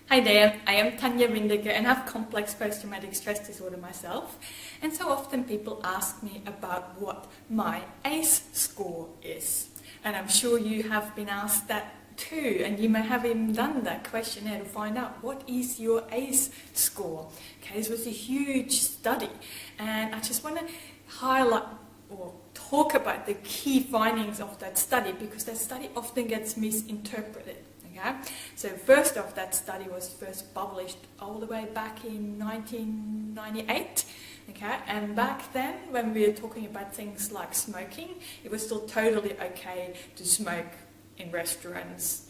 Hi there, I am Tanya Windiger and have complex post-traumatic stress disorder myself. And so often people ask me about what my ACE score is. And I'm sure you have been asked that too, and you may have even done that questionnaire to find out what is your ACE score. Okay, this was a huge study, and I just want to highlight or talk about the key findings of that study, because that study often gets misinterpreted. Okay? So first off, that study was first published all the way back in 1998. Okay? And back then, when we were talking about things like smoking, it was still totally okay to smoke in restaurants,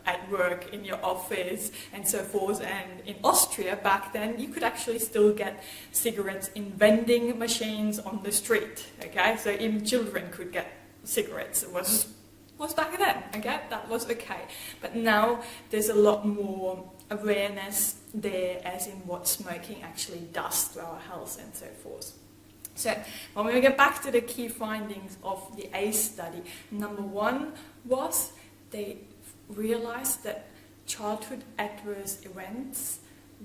at work, in your office, and so forth. And in Austria back then, you could actually still get cigarettes in vending machines on the street. Okay, so even children could get cigarettes. It was back then. Okay, that was okay. But now there's a lot more awareness there, as in what smoking actually does to our health and so forth. So when we get back to the key findings of the ACE study, number one was they realized that childhood adverse events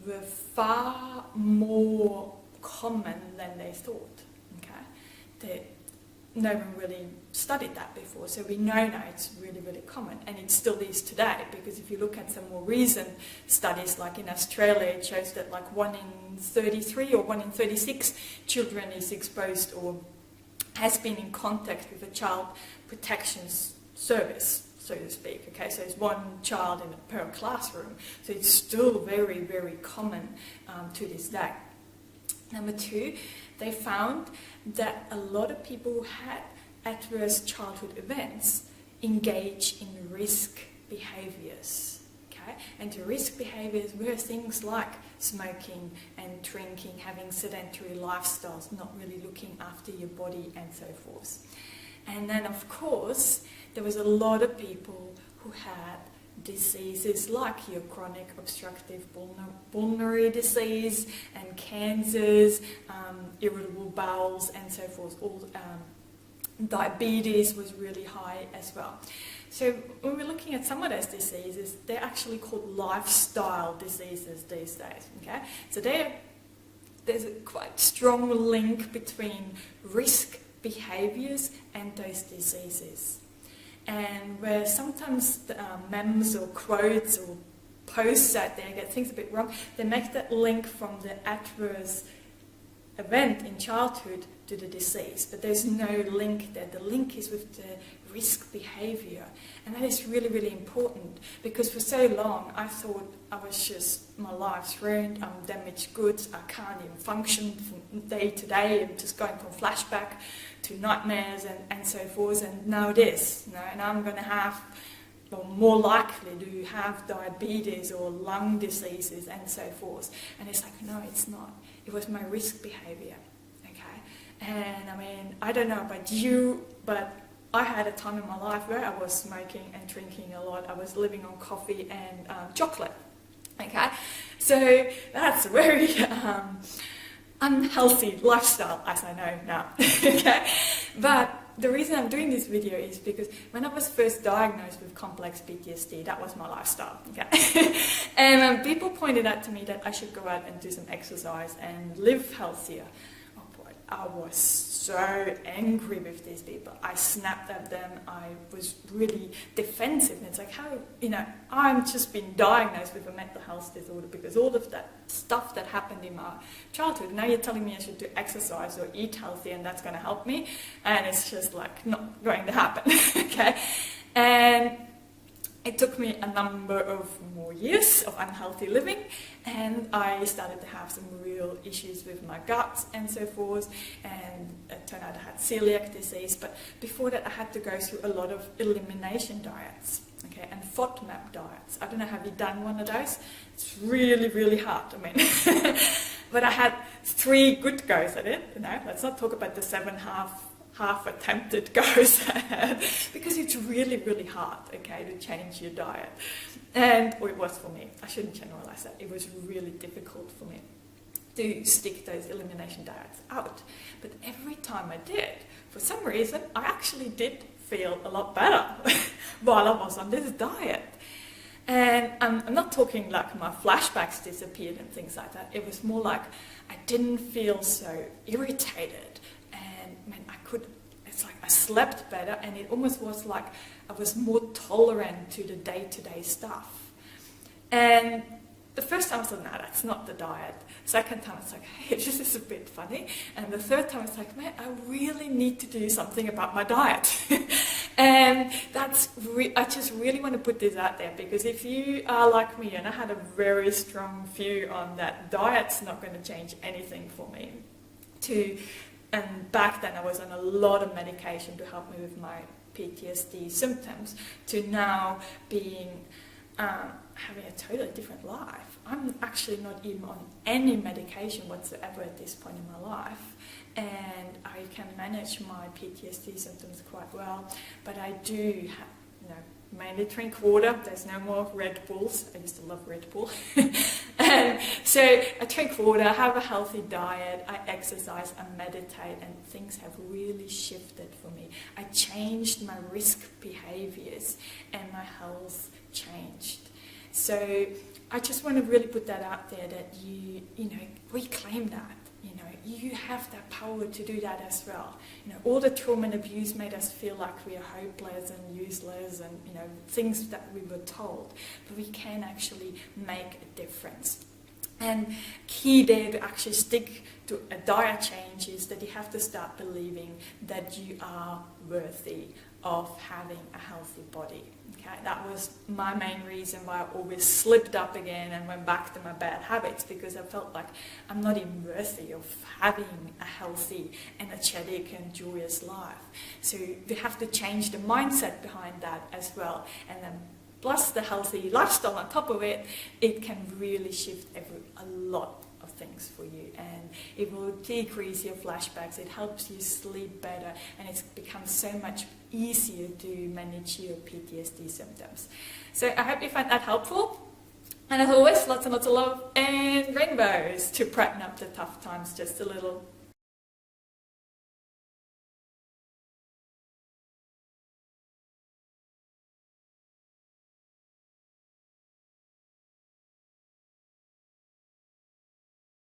were far more common than they thought. Okay, no one really studied that before, so we know now it's really, really common, and it still is today, because if you look at some more recent studies, like in Australia, it shows that like 1 in 33 or 1 in 36 children is exposed or has been in contact with a child protection service, so to speak. Okay, so it's one child per classroom, so it's still very, very common to this day. Number two, they found that a lot of people who had adverse childhood events engage in risk behaviors. Okay? And the risk behaviors were things like smoking and drinking, having sedentary lifestyles, not really looking after your body, and so forth. And then, of course, there was a lot of people who had diseases like your chronic obstructive pulmonary disease and cancers, irritable bowels, and so forth. Diabetes was really high as well. So when we're looking at some of those diseases, they're actually called lifestyle diseases these days. Okay, so there's a quite strong link between risk behaviors and those diseases. And where sometimes memes or quotes or posts out there get things a bit wrong, they make that link from the adverse event in childhood to the disease, but there's no link there. The link is with the risk behavior, and that is really, really important, because for so long I thought I was just, my life's ruined, I'm damaged goods, I can't even function from day to day, I'm just going from flashback to nightmares and so forth, and now it is, and I'm going to have, or more likely to have, diabetes or lung diseases and so forth. And it's like, no, it's not. It was my risk behavior, okay? And I mean, I don't know about you, but I had a time in my life where I was smoking and drinking a lot. I was living on coffee and chocolate, okay? So that's a very unhealthy lifestyle, as I know now, okay? But the reason I'm doing this video is because when I was first diagnosed with complex PTSD, that was my lifestyle, okay? And people pointed out to me that I should go out and do some exercise and live healthier. Oh boy, I was so angry with these people. I snapped at them. I was really defensive. And it's like, how, I'm just been diagnosed with a mental health disorder because all of that stuff that happened in my childhood, now you're telling me I should do exercise or eat healthy and that's going to help me, and it's just like not going to happen. Okay, and it took me a number of more years of unhealthy living, and I started to have some real issues with my guts and so forth, and it turned out I had celiac disease. But before that I had to go through a lot of elimination diets, okay, and FODMAP diets. I don't know, have you done one of those? It's really, really hard, I mean. But I had 3 good goes at it, let's not talk about the 7 half attempted goes I had, because it's really, really hard, okay, to change your diet. Or it was for me. I shouldn't generalize that. It was really difficult for me to stick those elimination diets out. But every time I did, for some reason, I actually did feel a lot better while I was on this diet. And I'm not talking like my flashbacks disappeared and things like that. It was more like I didn't feel so irritated, and man, it's like I slept better, and it almost was like I was more tolerant to the day-to-day stuff. And the first time I thought, no, that's not the diet. Second time it's like, hey, this is a bit funny. And the third time it's like, man, I really need to do something about my diet. And I just really want to put this out there, because if you are like me, and I had a very strong view on that diet's not going to change anything for me. And back then I was on a lot of medication to help me with my PTSD symptoms, to now being having a totally different life. I'm actually not even on any medication whatsoever at this point in my life, and I can manage my PTSD symptoms quite well, but I do mainly drink water. There's no more Red Bulls. I used to love Red Bull. And so I drink water, have a healthy diet, I exercise, I meditate, and things have really shifted for me. I changed my risk behaviors and my health changed. So I just want to really put that out there, that you reclaim that. You have that power to do that as well. All the trauma and abuse made us feel like we are hopeless and useless, and things that we were told, but we can actually make a difference. And key there to actually stick to a diet change is that you have to start believing that you are worthy of having a healthy body. Okay, that was my main reason why I always slipped up again and went back to my bad habits, because I felt like I'm not even worthy of having a healthy, energetic and joyous life. So we have to change the mindset behind that as well, and then plus the healthy lifestyle on top of it, it can really shift a lot of things for you, and it will decrease your flashbacks, it helps you sleep better, and it's become so much easier to manage your PTSD symptoms. So I hope you find that helpful, and as always, lots and lots of love and rainbows to brighten up the tough times just a little.